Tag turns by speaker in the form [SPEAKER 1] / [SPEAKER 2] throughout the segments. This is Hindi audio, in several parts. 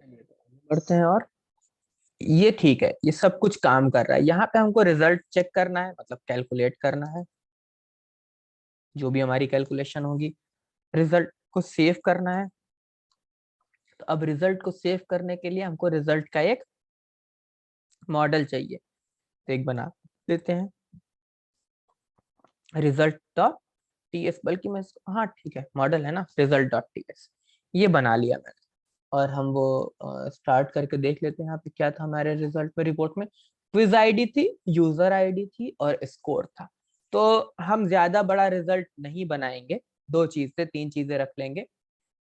[SPEAKER 1] चलिए तो आगे बढ़ते हैं। और ये ठीक है, ये सब कुछ काम कर रहा है। यहाँ पे हमको रिजल्ट चेक करना है, मतलब कैलकुलेट करना है जो भी हमारी कैलकुलेशन होगी। रिजल्ट को सेव करना है। तो अब रिजल्ट को सेव करने के लिए हमको रिजल्ट का एक मॉडल चाहिए। तो एक बना देते हैं, रिजल्ट डॉट टी एस, बल्कि मैं हाँ ठीक है, मॉडल है ना, रिजल्ट डॉट टी एस, ये बना लिया मैंने। और हम वो स्टार्ट करके देख लेते हैं यहाँ पे क्या था हमारे रिजल्ट में। रिपोर्ट में क्विज आईडी थी, यूजर आईडी थी और स्कोर था। तो हम ज्यादा बड़ा रिजल्ट नहीं बनाएंगे, दो चीज से तीन चीजें रख लेंगे।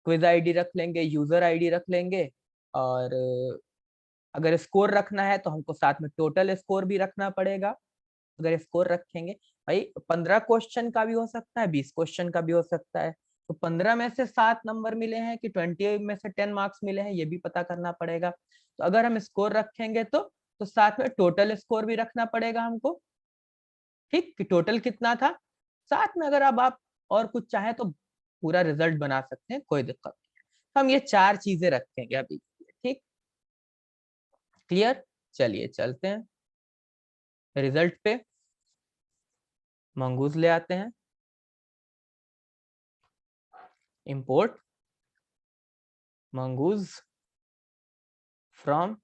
[SPEAKER 1] क्विज आईडी रख लेंगे, यूजर आईडी रख लेंगे, और अगर स्कोर रखना है तो हमको साथ में टोटल स्कोर भी रखना पड़ेगा। अगर स्कोर रखेंगे, भाई 15 क्वेश्चन का भी हो सकता है, 20 क्वेश्चन का भी हो सकता है। तो 15 में से 7 नंबर मिले हैं कि 20 में से 10 मार्क्स मिले हैं, ये भी पता करना पड़ेगा। तो अगर हम स्कोर रखेंगे तो साथ में टोटल स्कोर भी रखना पड़ेगा हमको। ठीक, कि टोटल कितना था। साथ में अगर अब आप और कुछ चाहें तो पूरा रिजल्ट बना सकते हैं, कोई दिक्कत नहीं है। तो हम ये चार चीजें रखेंगे अभी। ठीक, क्लियर। चलिए चलते हैं रिजल्ट पे। मंगूज ले आते हैं, import mongoose from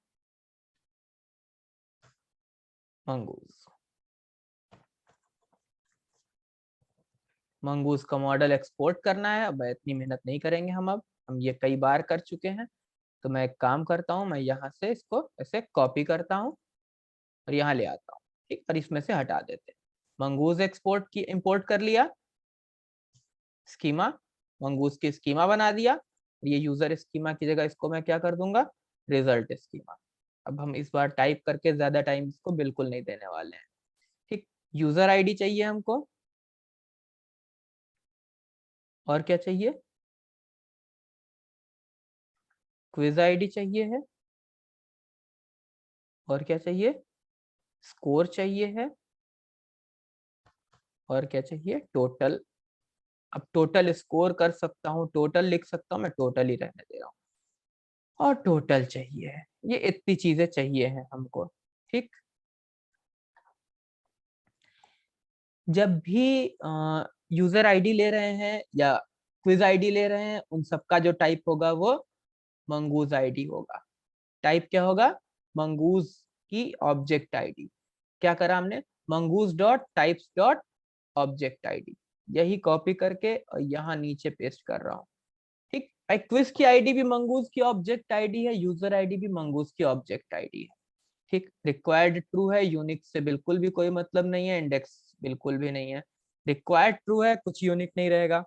[SPEAKER 1] mongoose. Mongoose का मॉडल एक्सपोर्ट करना है। अब इतनी मेहनत नहीं करेंगे अब हम ये कई बार कर चुके हैं। तो मैं एक काम करता हूँ, मैं यहाँ से इसको ऐसे कॉपी करता हूँ और यहाँ ले आता हूँ। ठीक, और इसमें से हटा देते हैं। मंगूज एक्सपोर्ट की इंपोर्ट कर लिया, स्कीमा, मंगूज की स्कीमा बना दिया। ये यूजर स्कीमा की जगह इसको मैं क्या कर दूंगा, रिजल्ट स्कीमा। अब हम इस बार टाइप करके ज्यादा टाइम इसको बिल्कुल नहीं देने वाले हैं। ठीक, यूजर आईडी चाहिए हमको, और क्या चाहिए, क्विज आईडी चाहिए है, और क्या चाहिए, स्कोर चाहिए है, और क्या चाहिए, टोटल। अब टोटल स्कोर कर सकता हूँ, टोटल लिख सकता हूँ, मैं टोटल ही रहने दे रहा हूँ। और टोटल चाहिए है, ये इतनी चीजें चाहिए हैं हमको। ठीक, जब भी यूजर आईडी ले रहे हैं या क्विज आईडी ले रहे हैं, उन सबका जो टाइप होगा वो मंगूज आईडी होगा। टाइप क्या होगा, मंगूज की ऑब्जेक्ट आईडी। क्या करा हमने, mongoose dot types dot object ID, यही कॉपी करके और यहाँ नीचे पेस्ट कर रहा हूँ। ठीक, क्विज की आईडी भी मंगूज की ऑब्जेक्ट आईडी है, यूजर आईडी भी मंगूज की ऑब्जेक्ट आईडी है। ठीक, रिक्वायर्ड ट्रू है, यूनिक से बिल्कुल भी कोई मतलब नहीं है, इंडेक्स बिल्कुल भी नहीं है। रिक्वायर्ड ट्रू है, कुछ यूनिक नहीं रहेगा।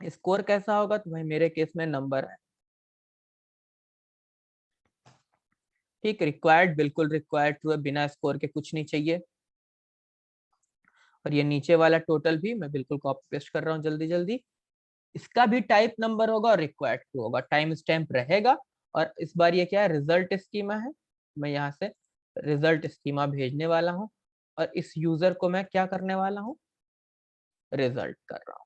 [SPEAKER 1] स्कोर कैसा होगा, तो भाई मेरे केस में नंबर है। ठीक, रिक्वायर्ड बिल्कुल रिक्वायर्ड ट्रू है, बिना स्कोर के कुछ नहीं चाहिए। और ये नीचे वाला टोटल भी मैं बिल्कुल कॉपी पेस्ट कर रहा हूँ जल्दी जल्दी। इसका भी टाइप नंबर होगा और रिक्वायर्ड ट्रू होगा, टाइम स्टैम्प रहेगा। और इस बार ये क्या है, रिजल्ट स्कीमा है। मैं यहाँ से रिजल्ट स्कीमा भेजने वाला हूँ, और इस यूजर को मैं क्या करने वाला हूँ, रिजल्ट कर रहा हूँ।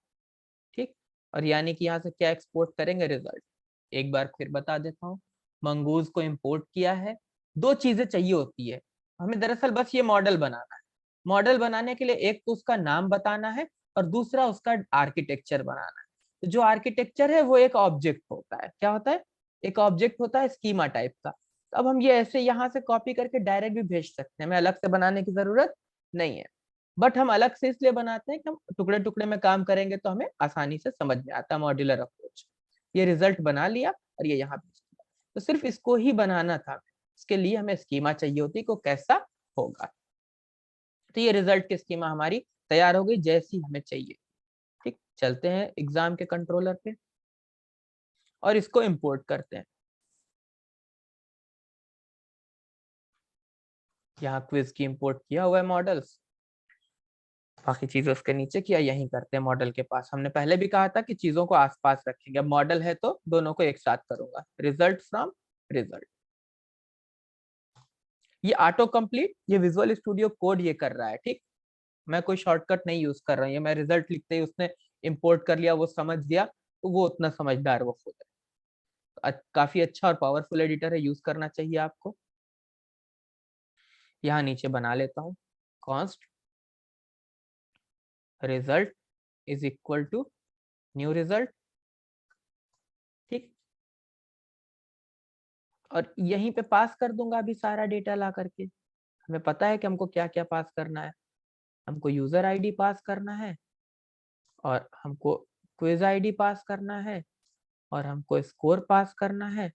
[SPEAKER 1] ठीक, और यानी कि यहाँ से क्या एक्सपोर्ट करेंगे, रिजल्ट। एक बार फिर बता देता हूँ, मंगूज को इंपोर्ट किया है। दो चीजें चाहिए होती है हमें, दरअसल बस ये मॉडल बनाना है। मॉडल बनाने के लिए एक तो उसका नाम बताना है, और दूसरा उसका आर्किटेक्चर बनाना है। तो जो आर्किटेक्चर है वो एक ऑब्जेक्ट होता है, क्या होता है, एक ऑब्जेक्ट होता है स्कीमा टाइप का। तो अब हम ये ऐसे यहाँ से कॉपी करके डायरेक्ट भी भेज सकते हैं, हमें अलग से बनाने की जरूरत नहीं है। बट हम अलग से इसलिए बनाते हैं कि हम टुकड़े टुकड़े में काम करेंगे तो हमें आसानी से समझ में आता है, मॉड्यूलर अप्रोच। ये रिजल्ट बना लिया और ये यहाँ भेज दिया। तो सिर्फ इसको ही बनाना था, इसके लिए हमें स्कीमा चाहिए होती को कैसा होगा। तो ये रिजल्ट की स्कीमा हमारी तैयार हो गई जैसी हमें चाहिए। ठीक, चलते हैं एग्जाम के कंट्रोलर पे और इसको इंपोर्ट करते हैं। यहाँ क्विज की इंपोर्ट किया हुआ है मॉडल्स, बाकी चीजें उसके नीचे किया, यहीं करते हैं मॉडल के पास। हमने पहले भी कहा था कि चीजों को आसपास रखेंगे, अब मॉडल है तो दोनों को एक साथ करूंगा, रिजल्ट फ्रॉम रिजल्ट। ये ऑटो कंप्लीट, ये विजुअल स्टूडियो कोड ये कर रहा है। ठीक, मैं कोई शॉर्टकट नहीं यूज कर रहा हूँ, ये मैं रिजल्ट लिखते ही उसने इंपोर्ट कर लिया, वो समझ गया, तो वो उतना समझदार वो खुद है। काफी अच्छा और पावरफुल एडिटर है, यूज करना चाहिए आपको। यहाँ नीचे बना लेता हूँ, const result is equal to new result, ठीक। और यहीं पे पास कर दूंगा अभी सारा डेटा ला करके। हमें पता है कि हमको क्या क्या पास करना है। हमको यूजर आईडी पास करना है, और हमको क्विज आईडी पास करना है, और हमको स्कोर पास करना है,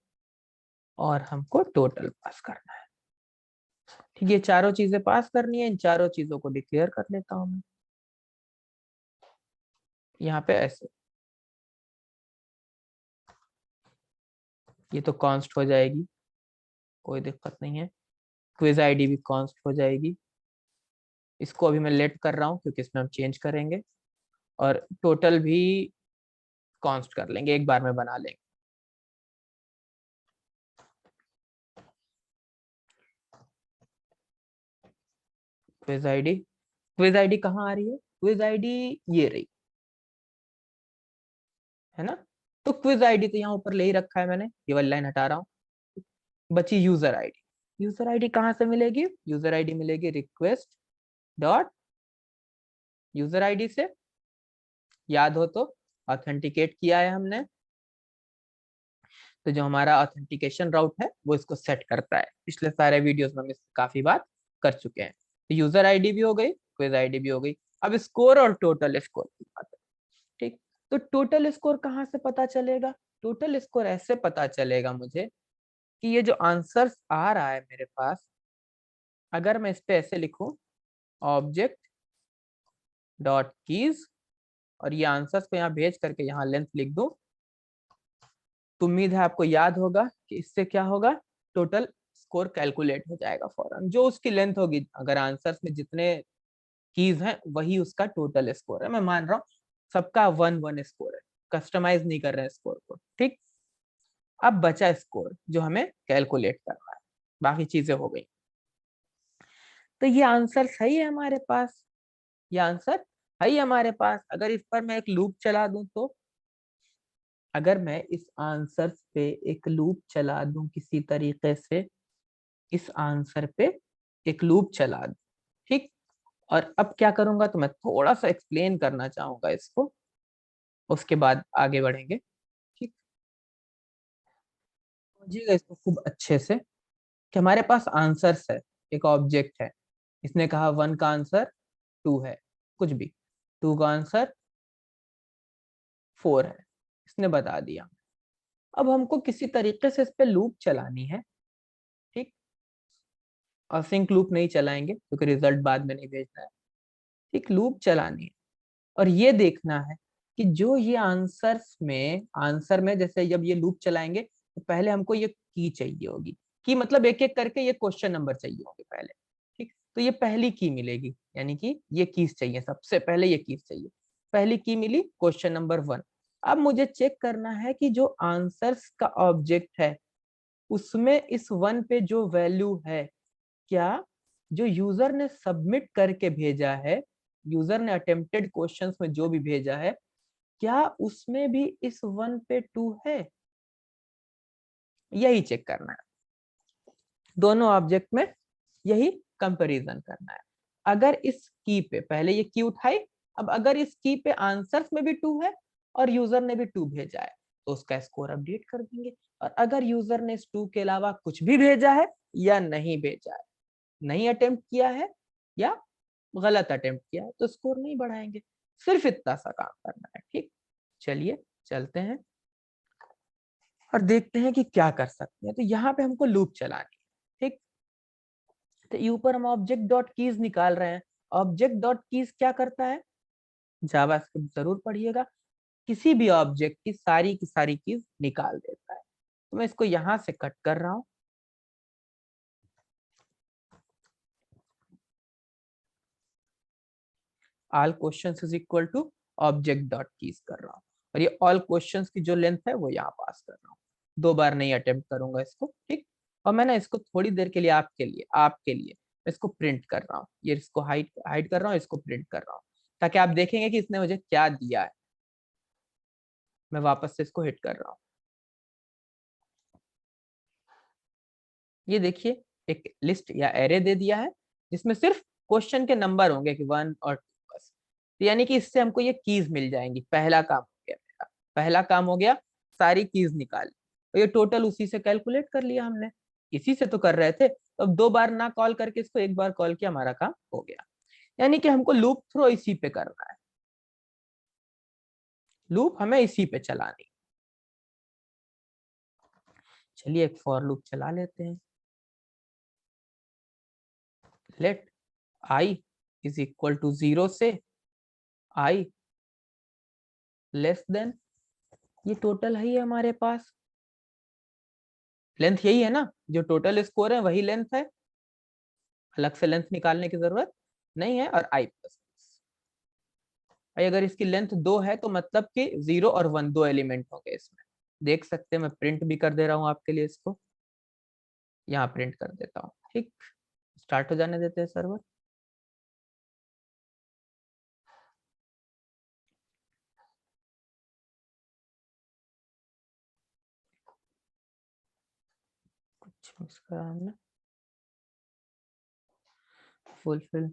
[SPEAKER 1] और हमको टोटल पास करना है। ठीक, ये चारों चीजें पास करनी है। इन चारों चीजों को डिक्लेयर कर लेता हूं मैं यहाँ पे ऐसे। ये तो कॉन्स्ट हो जाएगी, कोई दिक्कत नहीं है। क्विज आईडी भी कॉन्स्ट हो जाएगी। इसको अभी मैं लेट कर रहा हूँ क्योंकि इसमें हम चेंज करेंगे। और टोटल भी कॉन्स्ट कर लेंगे, एक बार में बना लेंगे। क्विज आईडी कहाँ आ रही है? क्विज आईडी ये रही, है ना। तो क्विज आईडी तो यहाँ ऊपर ले ही रखा है मैंने, ये वाली लाइन हटा रहा हूँ। बची यूजर आईडी। यूजर आईडी कहाँ से मिलेगी? यूजर आईडी मिलेगी रिक्वेस्ट डॉट यूजर आईडी से। याद हो तो ऑथेंटिकेट किया है हमने, तो जो हमारा ऑथेंटिकेशन राउट है वो इसको सेट करता है। पिछले सारे वीडियोस में हम इसकी काफी बात कर चुके हैं। तो यूजर आईडी भी हो गई, क्विज आईडी भी हो गई। अब स्कोर और टोटल स्कोर की बात है, ठीक। तो टोटल स्कोर कहाँ से पता चलेगा? टोटल स्कोर ऐसे पता चलेगा मुझे कि ये जो आंसर्स आ रहा है मेरे पास, अगर मैं इस पे ऐसे लिखूं ऑब्जेक्ट डॉट कीज, और ये आंसर्स को यहाँ भेज करके यहाँ लेंथ लिख दूं, तो उम्मीद है आपको याद होगा कि इससे क्या होगा, टोटल स्कोर कैलकुलेट हो जाएगा फौरन। जो उसकी लेंथ होगी, अगर आंसर्स में जितने कीज हैं वही उसका टोटल स्कोर है। मैं मान रहा हूँ सबका 1-1 स्कोर है, कस्टमाइज नहीं कर रहे हैं स्कोर को, ठीक। अब बचा स्कोर जो हमें कैलकुलेट करना है, बाकी चीजें हो गई। तो ये आंसर सही है हमारे पास, ये आंसर है ही हमारे पास। अगर इस पर मैं एक लूप चला दूं तो, अगर मैं इस आंसर पे एक लूप चला दूं किसी तरीके से, इस आंसर पे एक लूप चला दूं, ठीक। और अब क्या करूंगा, तो मैं थोड़ा सा एक्सप्लेन करना चाहूंगा इसको, उसके बाद आगे बढ़ेंगे, ठीक। समझिएगा इसको खूब अच्छे से कि हमारे पास आंसर्स है, एक ऑब्जेक्ट है। इसने कहा 1 का आंसर 2 है, कुछ भी। 2 का आंसर 4 है, इसने बता दिया। अब हमको किसी तरीके से इस पे लूप चलानी है, ठीक। असिंक लूप नहीं चलाएंगे क्योंकि रिजल्ट बाद में नहीं भेजना है, ठीक। लूप चलानी है, और ये देखना है कि जो ये आंसर में जैसे जब ये लूप चलाएंगे तो पहले हमको ये की चाहिए होगी। की मतलब एक एक करके ये क्वेश्चन नंबर चाहिए होंगे पहले, ठीक। तो ये पहली की मिलेगी, यानी कि ये कीज चाहिए, सबसे पहले ये कीज चाहिए। पहली की मिली, क्वेश्चन नंबर 1। अब मुझे चेक करना है कि जो आंसर्स का ऑब्जेक्ट है उसमें इस 1 पे जो वैल्यू है, क्या जो यूजर ने सबमिट करके भेजा है, यूजर ने अटेम्प्टेड क्वेश्चंस में जो भी भेजा है, क्या उसमें भी इस 1 पे 2 है? यही चेक करना है, दोनों ऑब्जेक्ट में यही कंपैरिजन करना है। अगर इस की पे, पहले ये की उठाई, अब अगर इस की पे आंसर्स में भी 2 है और यूजर ने भी 2 भेजा है तो उसका स्कोर अपडेट कर देंगे। और अगर यूजर ने इस 2 के अलावा कुछ भी भेजा है या नहीं भेजा है, नहीं अटेम्प्ट किया है या गलत अटेम्प्ट किया है, तो स्कोर नहीं बढ़ाएंगे। सिर्फ इतना सा काम करना है, ठीक। चलिए चलते हैं और देखते हैं कि क्या कर सकते हैं। तो यहाँ पे हमको लूप चलानी है, ठीक। तो ऊपर हम ऑब्जेक्ट डॉट कीज निकाल रहे हैं। ऑब्जेक्ट डॉट कीज क्या करता है? जावास्क्रिप्ट जरूर पढ़िएगा, किसी भी ऑब्जेक्ट की सारी कीज निकाल देता है। तो मैं इसको यहां से कट कर रहा हूं, all questions is equal to object dot keys कर रहा हूँ, और ये ऑल क्वेश्चंस की जो लेंथ है वो यहाँ पास कर रहा हूँ। 2 बार नहीं अटेम्प्ट करूंगा इसको, ठीक। और मैं ना इसको थोड़ी देर के लिए आपके लिए इसको प्रिंट कर रहा हूँ। ये इसको हाइड हाइड कर रहा हूँ, इसको प्रिंट कर रहा हूँ, ताकि आप देखेंगे कि इसने मुझे क्या दिया है। मैं वापस से इसको हिट कर रहा हूँ, ये देखिए एक लिस्ट या एरे दे दिया है जिसमें सिर्फ क्वेश्चन के नंबर होंगे कि 1 और 2 बस। तो यानी कि इससे हमको ये कीज मिल जाएंगी। पहला काम हो गया मेरा, पहला काम हो गया, सारी कीज निकाली। तो ये टोटल उसी से कैलकुलेट कर लिया हमने, इसी से तो कर रहे थे। तो अब 2 बार ना कॉल करके इसको 1 बार कॉल किया, हमारा काम हो गया। यानी कि हमको लूप थ्रो इसी पे करना है, लूप हमें इसी पे चलानी। चलिए एक फॉर लूप चला लेते हैं। Let i is equal to 0 से i लेस देन, ये टोटल है हमारे पास, लेंथ यही है ना, जो टोटल स्कोर है वही लेंथ है, अलग से लेंथ निकालने की जरूरत नहीं है। और i प्लस, अगर इसकी लेंथ 2 है तो मतलब कि 0 और 1 दो एलिमेंट होंगे इसमें। देख सकते हैं, मैं प्रिंट भी कर दे रहा हूँ आपके लिए, इसको यहाँ प्रिंट कर देता हूँ। ठीक, स्टार्ट हो जाने देते हैं सर्वर। कुछ मिस करा हमने, fulfil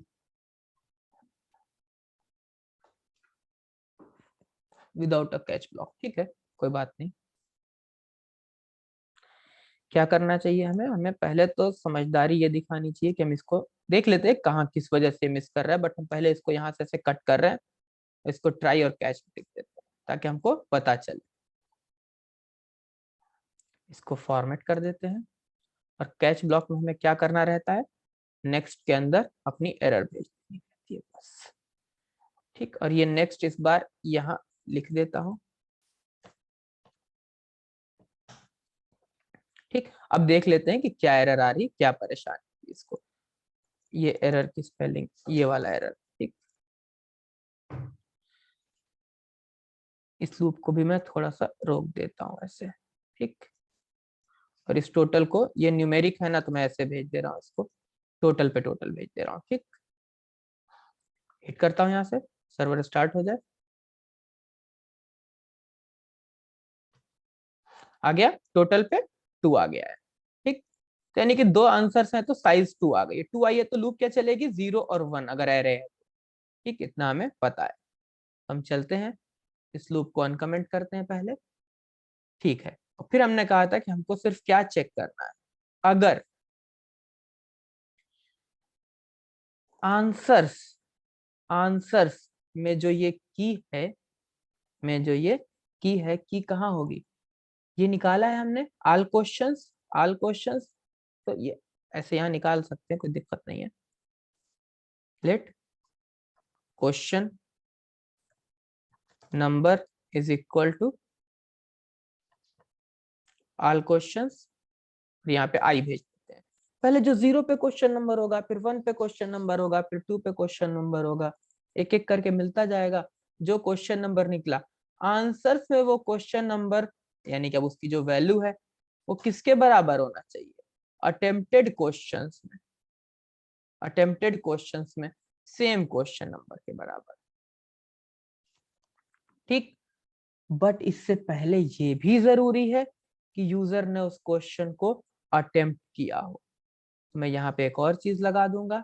[SPEAKER 1] without a catch block, ठीक है कोई बात नहीं। क्या करना चाहिए हमें, हमें पहले तो समझदारी ये दिखानी चाहिए कि हम इसको देख लेते हैं कहाँ किस वजह से मिस कर रहा है, बट हम पहले इसको यहाँ से ऐसे कट कर रहे हैं, इसको ट्राई और कैच लिख देते हैं ताकि हमको पता चले। इसको फॉर्मेट कर देते हैं और कैच ब्लॉक में हमें क्या करना रहता है, नेक्स्ट के अंदर अपनी एरर भेज देनी रहती है बस। ठीक, और ये नेक्स्ट इस बार यहाँ लिख देता हूँ। ठीक, अब देख लेते हैं कि क्या एरर आ रही, क्या परेशानी इसको। ये एरर की स्पेलिंग, ये वाला एरर। ठीक, इस लूप को भी मैं थोड़ा सा रोक देता हूँ ऐसे। ठीक, और इस टोटल को, ये न्यूमेरिक है ना तो मैं ऐसे भेज दे रहा हूँ इसको, टोटल पे टोटल भेज दे रहा हूँ। ठीक, हिट करता हूँ यहाँ से, सर्वर स्टार्ट हो जाए। आ गया, टोटल पे 2 आ गया है। ठीक, तो यानी कि 2 आंसर्स हैं तो साइज 2 आ गई, 2 आई है तो लूप क्या चलेगी, 0 और 1 अगर एरे है। ठीक, इतना हमें पता है। हम चलते हैं, इस लूप को अनकमेंट करते हैं पहले। ठीक है, और फिर हमने कहा था कि हमको सिर्फ क्या चेक करना है, अगर आंसर्स आंसर्स में जो ये की है, में जो ये की कहाँ होगी, ये निकाला है हमने ऑल क्वेश्चंस, ऑल क्वेश्चंस। तो ये ऐसे यहाँ निकाल सकते हैं, कोई दिक्कत नहीं है। Let question number is equal to all questions, यहाँ पे आई भेज देते हैं। पहले जो 0 पे क्वेश्चन नंबर होगा, फिर 1 पे क्वेश्चन नंबर होगा, फिर 2 पे क्वेश्चन नंबर होगा, एक एक करके मिलता जाएगा। जो क्वेश्चन नंबर निकला आंसर्स में, वो क्वेश्चन नंबर यानी कि अब उसकी जो वैल्यू है वो किसके बराबर होना चाहिए, अटेम्प्टेड क्वेश्चंस में, अटेम्प्टेड क्वेश्चंस में सेम क्वेश्चन नंबर के बराबर। ठीक, बट इससे पहले ये भी जरूरी है कि यूजर ने उस क्वेश्चन को अटेम्प्ट किया हो। तो मैं यहाँ पे एक और चीज लगा दूंगा,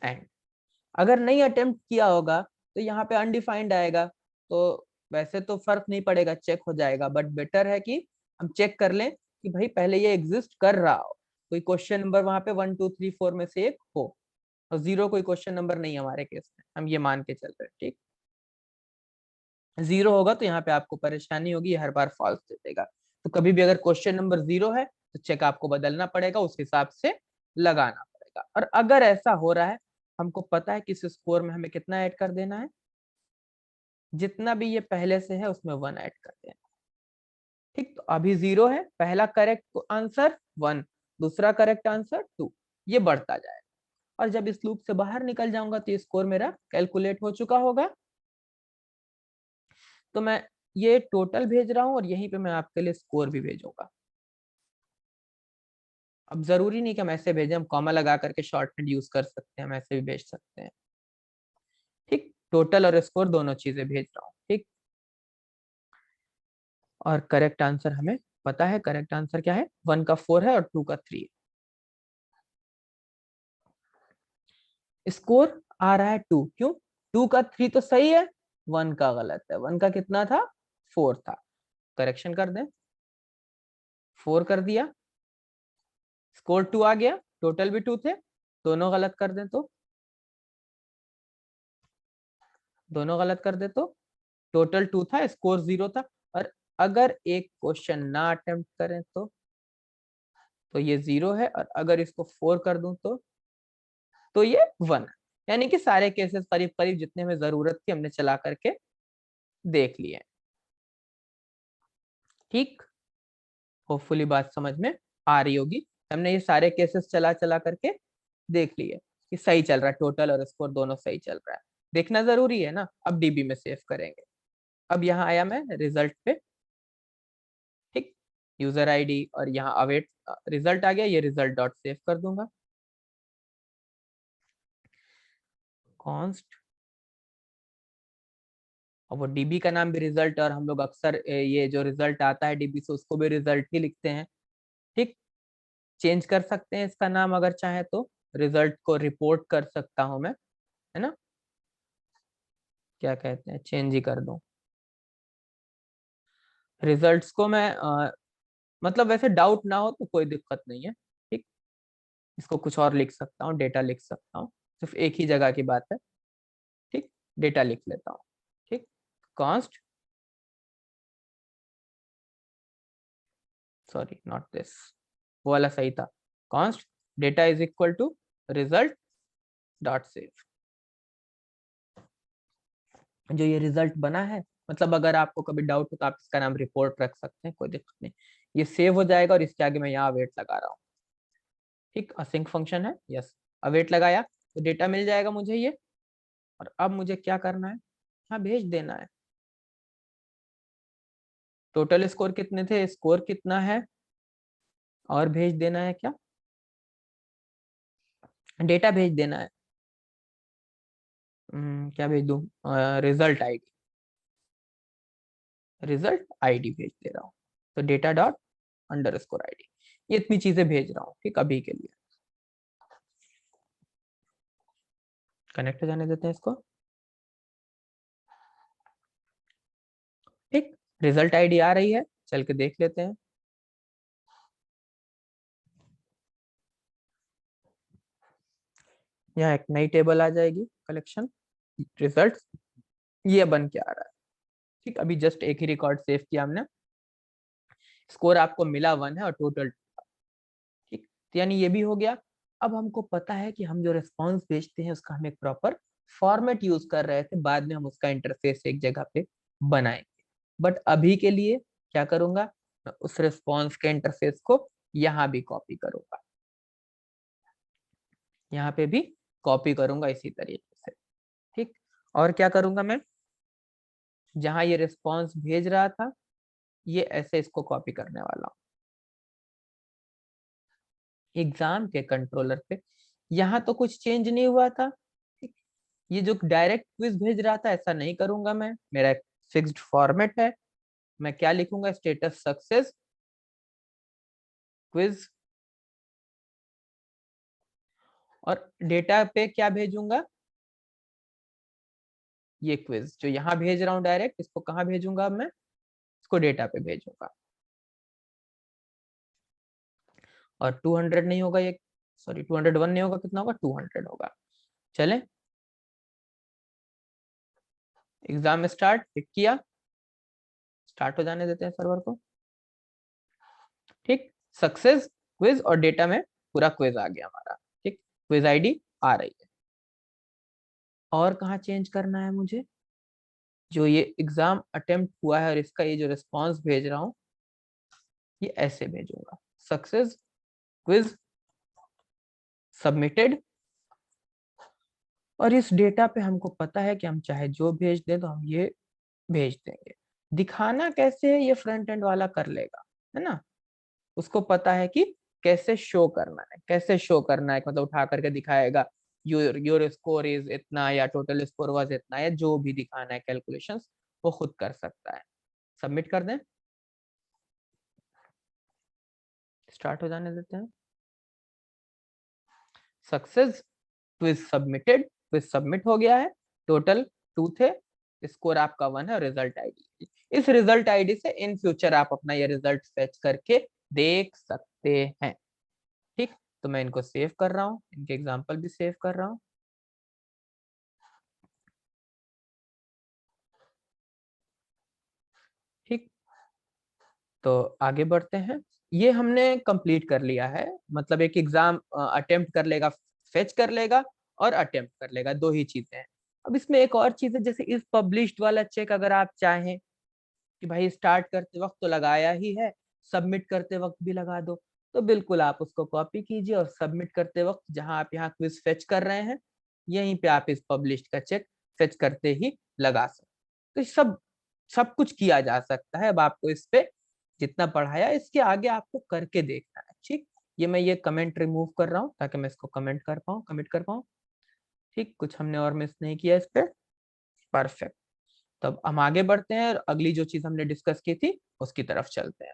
[SPEAKER 1] एंड अगर नहीं अटेम्प्ट किया होगा तो यहाँ पे अनडिफाइंड आएगा। तो वैसे तो फर्क नहीं पड़ेगा, चेक हो जाएगा, बट बेटर है कि हम चेक कर लें कि भाई पहले ये एग्जिस्ट कर रहा हो, कोई क्वेश्चन नंबर वहां पे 1 2 3 4 में से एक हो, और 0 कोई क्वेश्चन नंबर नहीं है हमारे केस में, हम ये मान के चल रहे हैं। ठीक, 0 होगा तो यहाँ पे आपको परेशानी होगी, हर बार फॉल्स दे देगा। तो कभी भी अगर क्वेश्चन नंबर 0 है तो चेक आपको बदलना पड़ेगा, उस हिसाब से लगाना पड़ेगा। और अगर ऐसा हो रहा है, हमको पता है कि इस स्कोर में हमें कितना ऐड कर देना है, जितना भी ये पहले से है उसमें 1 ऐड कर देना। ठीक, तो अभी 0 है, पहला करेक्ट आंसर 1, दूसरा करेक्ट आंसर 2, ये बढ़ता जाएगा। और जब इस लूप से बाहर निकल जाऊंगा तो ये स्कोर मेरा कैलकुलेट हो चुका होगा। तो मैं ये टोटल भेज रहा हूं और यहीं पे मैं आपके लिए स्कोर भी भेजूंगा। अब जरूरी नहीं कि हम ऐसे भेजें, हम कॉमा लगा करके शॉर्टकट यूज कर सकते हैं, हम ऐसे भी भेज सकते हैं। ठीक, टोटल और स्कोर दोनों चीजें भेज रहा हूँ। ठीक, और करेक्ट आंसर हमें पता है करेक्ट आंसर क्या है, 1 का 4 है और 2 का 3 है। स्कोर आ रहा है 2, क्यों? 2 का 3 तो सही है, 1 का गलत है। 1 का कितना था? 4 था। करेक्शन कर दें, 4 कर दिया, स्कोर 2 आ गया, टोटल भी 2 थे, दोनों गलत कर दें तो, दोनों गलत कर दे तो टोटल 2 था, स्कोर 0 था। और अगर एक क्वेश्चन ना अटेम्प्ट करें तो ये 0 है, और अगर इसको 4 कर दूं तो ये 1 है। यानी कि सारे केसेस करीब करीब जितने में जरूरत थी हमने चला करके देख लिए। ठीक, होपफुली बात समझ में आ रही होगी। हमने ये सारे केसेस चला चला करके देख लिए कि सही चल रहा है, टोटल और स्कोर दोनों सही चल रहा है। देखना जरूरी है ना। अब डीबी में सेव करेंगे। अब यहाँ आया मैं रिजल्ट पे, ठीक, यूजर आईडी, और यहाँ अवेट रिजल्ट आ गया, ये रिजल्ट डॉट सेव कर दूंगा। कॉन्स्ट, और वो डीबी का नाम भी रिजल्ट, और हम लोग अक्सर ये जो रिजल्ट आता है डीबी से उसको भी रिजल्ट ही लिखते हैं। ठीक, चेंज कर सकते हैं इसका नाम अगर चाहे तो, रिजल्ट को रिपोर्ट कर सकता हूं मैं, है ना, क्या कहते हैं, चेंज ही कर दूं रिजल्ट्स को मैं। मतलब वैसे डाउट ना हो तो कोई दिक्कत नहीं है। ठीक, इसको कुछ और लिख सकता हूँ, डेटा लिख सकता हूँ, सिर्फ एक ही जगह की बात है। ठीक, डेटा लिख लेता हूँ। ठीक, कॉन्स्ट, सॉरी नॉट दिस, वो वाला सही था। Const data is equal to result dot save. जो ये रिजल्ट बना है, मतलब अगर आपको कभी डाउट हो तो आप इसका नाम रिपोर्ट रख सकते हैं, कोई दिक्कत नहीं। ये सेव हो जाएगा, और इसके आगे मैं यहाँ अवेट लगा रहा हूँ। ठीक, असिंक फंक्शन है, यस, अवेट लगाया तो डेटा मिल जाएगा मुझे ये। और अब मुझे क्या करना है, हाँ भेज देना है। टोटल स्कोर कितने थे, स्कोर कितना है, और भेज देना है क्या, डेटा भेज देना है। क्या भेज दूं, रिजल्ट आईडी, रिजल्ट आईडी भेज दे रहा हूँ। तो data dot under score ID, ये इतनी चीजें भेज रहा हूँ। ठीक, अभी के लिए कनेक्ट हो जाने देते हैं इसको। ठीक, रिजल्ट आईडी आ रही है, चल के देख लेते हैं। यहाँ एक नई टेबल आ जाएगी, कलेक्शन रिजल्ट, ये बन के आ रहा है। ठीक, अभी जस्ट एक ही रिकॉर्ड सेव किया हमने, स्कोर आपको मिला 1 है और टोटल। ठीक, तो यानी ये भी हो गया। अब हमको पता है कि हम जो रिस्पॉन्स भेजते हैं उसका हम एक प्रॉपर फॉर्मेट यूज कर रहे थे, बाद में हम उसका इंटरफेस एक जगह पे बनाएंगे। बट अभी के लिए क्या करूंगा, मैं उस रिस्पॉन्स के इंटरफेस को यहाँ भी कॉपी करूंगा, यहाँ पे भी कॉपी करूंगा इसी तरीके से। ठीक, और क्या करूंगा मैं, जहां ये रिस्पॉन्स भेज रहा था, ये ऐसे इसको कॉपी करने वाला हूँ एग्जाम के कंट्रोलर पे। यहाँ तो कुछ चेंज नहीं हुआ था। ठीक, ये जो डायरेक्ट क्विज भेज रहा था ऐसा नहीं करूंगा मैं, मेरा एक फिक्स्ड फॉर्मेट है। मैं क्या लिखूंगा, स्टेटस सक्सेस क्विज, और डेटा पे क्या भेजूंगा, ये क्विज जो यहाँ भेज रहा हूँ डायरेक्ट, इसको कहाँ भेजूंगा अब मैं, इसको डेटा पे भेजूंगा। और 200 नहीं होगा ये, सॉरी 201 नहीं होगा, कितना होगा, 200 होगा। चले, एग्जाम स्टार्ट पिक किया, स्टार्ट हो जाने देते हैं सर्वर को। ठीक, सक्सेस क्विज, और डेटा में पूरा क्विज आ गया हमारा। ठीक, क्विज आईडी आ रही है। और कहाँ चेंज करना है मुझे, जो ये एग्जाम अटेम्प्ट हुआ है और इसका ये जो रिस्पॉन्स भेज रहा हूँ, ये ऐसे भेजूंगा, सक्सेस क्विज सबमिटेड। और इस डेटा पे हमको पता है कि हम चाहे जो भेज दें तो हम ये भेज देंगे। दिखाना कैसे है ये फ्रंट एंड वाला कर लेगा, है ना, उसको पता है कि कैसे शो करना है, कैसे शो करना है, मतलब उठा करके दिखाएगा योर स्कोर इज इतना, या टोटल स्कोर वाज इतना, या जो भी दिखाना है कैलकुलेशंस वो खुद कर सकता है। सबमिट कर दें, स्टार्ट हो जाने देते हैं। Success, quiz submitted, quiz submit हो गया है, टोटल 2 थे, स्कोर आपका 1 है, रिजल्ट आईडी, इस रिजल्ट आईडी से इन फ्यूचर आप अपना ये रिजल्ट फेच करके देख सकते हैं। ठीक, तो मैं इनको सेव कर रहा हूँ, इनके एग्जांपल भी सेव कर रहा हूँ। ठीक, तो आगे बढ़ते हैं। ये हमने कंप्लीट कर लिया है, मतलब एक एग्जाम अटेम्प्ट कर लेगा, फेच कर लेगा और अटेम्प्ट कर लेगा, 2 ही चीजें हैं। अब इसमें एक और चीज है, जैसे इस पब्लिश्ड वाला चेक अगर आप चाहें कि भाई स्टार्ट करते वक्त तो लगाया ही है, सबमिट करते वक्त भी लगा दो, तो बिल्कुल आप उसको कॉपी कीजिए और सबमिट करते वक्त जहां आप यहाँ क्विज फेच कर रहे हैं, यहीं पे आप इस पब्लिश्ड का चेक फेच करते ही लगा सकते। तो सब सब कुछ किया जा सकता है। अब आपको इस पे जितना पढ़ाया, इसके आगे आपको करके देखना है। ठीक, ये मैं ये कमेंट रिमूव कर रहा हूँ ताकि मैं इसको कमेंट कर पाऊँ, कमिट कर पाऊँ। ठीक, कुछ हमने और मिस नहीं किया इस पे, परफेक्ट। तब हम आगे बढ़ते हैं और अगली जो चीज हमने डिस्कस की थी उसकी तरफ चलते हैं।